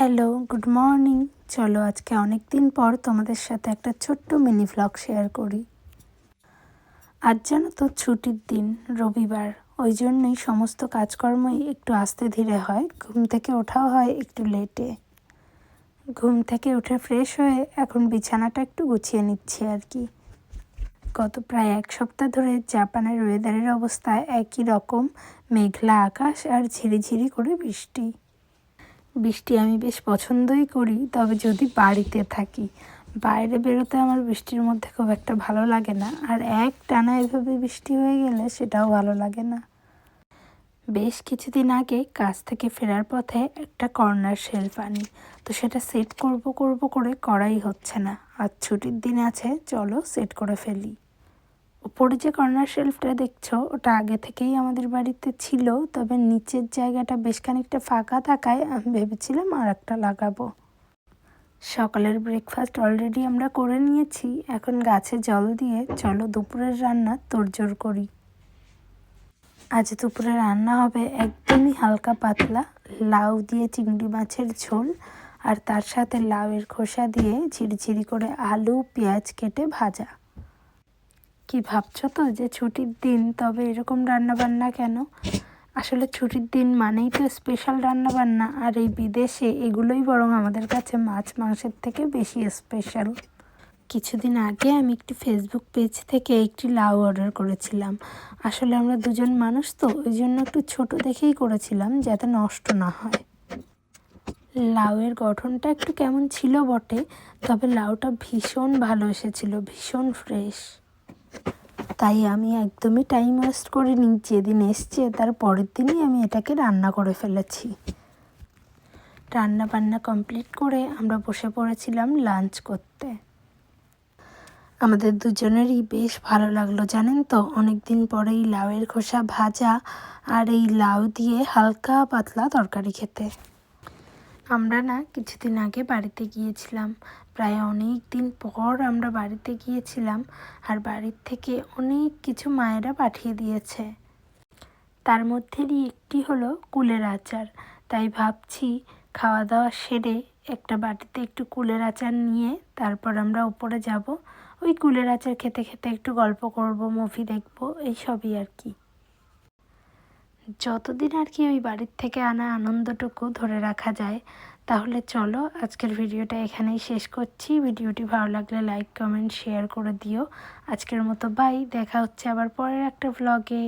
Hello, good morning. চলো আজকে অনেক দিন পর তোমাদের সাথে একটা ছোট্ট মিনি ভ্লগ শেয়ার করি। আজ জানো তো ছুটির দিন, রবিবার। ওই জন্যই সমস্ত কাজকর্মই একটু আস্তে ধীরে হয়। ঘুম থেকে ওঠাও হয় একটু লেটে। ঘুম থেকে উঠে ফ্রেশ হয়ে এখন বিছানাটা একটু গুছিয়ে নিচ্ছি আর কি। গত প্রায় এক সপ্তাহ ধরে জাপানের ওয়েদারের অবস্থা একই রকম, মেঘলা আকাশ আর ঝিরিঝিরি করে বৃষ্টি। বৃষ্টি আমি বেশ পছন্দই করি, তবে যদি বাড়িতে থাকি। বাইরে বেরোতে আমার বৃষ্টির মধ্যে খুব একটা ভালো লাগে না, আর এক টানা এভাবে বৃষ্টি হয়ে গেলে সেটাও ভালো লাগে না। বেশ কিছুদিন আগে কাজ থেকে ফেরার পথে একটা কর্নার শেলফ আনি, তো সেটা সেট করব করে করাই হচ্ছে না। আজ ছুটির দিন আছে, চলো সেট করে ফেলি। উপরে যে কর্নার শেলফটা দেখছো ওটা আগে থেকেই আমাদের বাড়িতে ছিল, তবে নিচের জায়গাটা বেশ খানিকটা ফাঁকা থাকায় আমি ভেবেছিলাম আর একটা লাগাবো। সকালের ব্রেকফাস্ট অলরেডি আমরা করে নিয়েছি, এখন গাছে জল দিয়ে চলো দুপুরের রান্না তোড়জোড় করি। আজ দুপুরে রান্না হবে একদমই হালকা পাতলা লাউ দিয়ে চিংড়ি মাছের ঝোল, আর তার সাথে লাউয়ের খোসা দিয়ে ঝিরিঝিরি করে আলু পেঁয়াজ কেটে ভাজা। কি ভাবছো তো যে ছুটির দিন, তবে এরকম রান্নাবান্না কেন? আসলে ছুটির দিন মানেই তো স্পেশাল রান্নাবান্না, আর এই বিদেশে এগুলোই বরং আমাদের কাছে মাছ মাংসের থেকে বেশি স্পেশাল। কিছুদিন আগে আমি একটি ফেসবুক পেজ থেকে একটি লাউ অর্ডার করেছিলাম। আসলে আমরা দুজন মানুষ তো, ওই জন্য একটু ছোট দেখেই করেছিলাম যাতে নষ্ট না হয়। লাউয়ের গঠনটা একটু কেমন ছিল বটে, তবে লাউটা ভীষণ ভালো এসেছিল, ভীষণ ফ্রেশ। তাই আমি একদমই টাইম ওয়েস্ট করিনি, যেদিন এসছে তার পরের দিনই আমি এটাকে রান্না করে ফেলেছি। রান্না বান্না কমপ্লিট করে আমরা বসে পড়েছিলাম লাঞ্চ করতে। আমাদের দুজনেরই বেশ ভালো লাগলো জানেন তো, অনেক দিন পরেই লাউয়ের খোসা ভাজা আর এই লাউ দিয়ে হালকা পাতলা তরকারি খেতে। আমরা না কিছুদিন আগে বাড়িতে গিয়েছিলাম, প্রায় অনেক দিন পর আমরা বাড়িতে গিয়েছিলাম, আর বাড়ির থেকে অনেক কিছু মায়েরা পাঠিয়ে দিয়েছে। তার মধ্যেরই একটি হলো কুলের আচার। তাই ভাবছি খাওয়া দাওয়া সেরে একটা বাটিতে একটু কুলের আচার নিয়ে তারপর আমরা উপরে যাব। ওই কুলের আচার খেতে খেতে একটু গল্প করব, মুভি দেখব, এইসবই আর কি। যতদিন আর কি ওই বাড়ির থেকে আনা আনন্দটুকু ধরে রাখা যায়। তাহলে চলো আজকের ভিডিওটা এখানেই শেষ করছি। ভিডিওটি ভালো লাগলে লাইক কমেন্ট শেয়ার করে দিও। আজকের মতো বাই, দেখা হচ্ছে আবার পরের একটা ভ্লগে।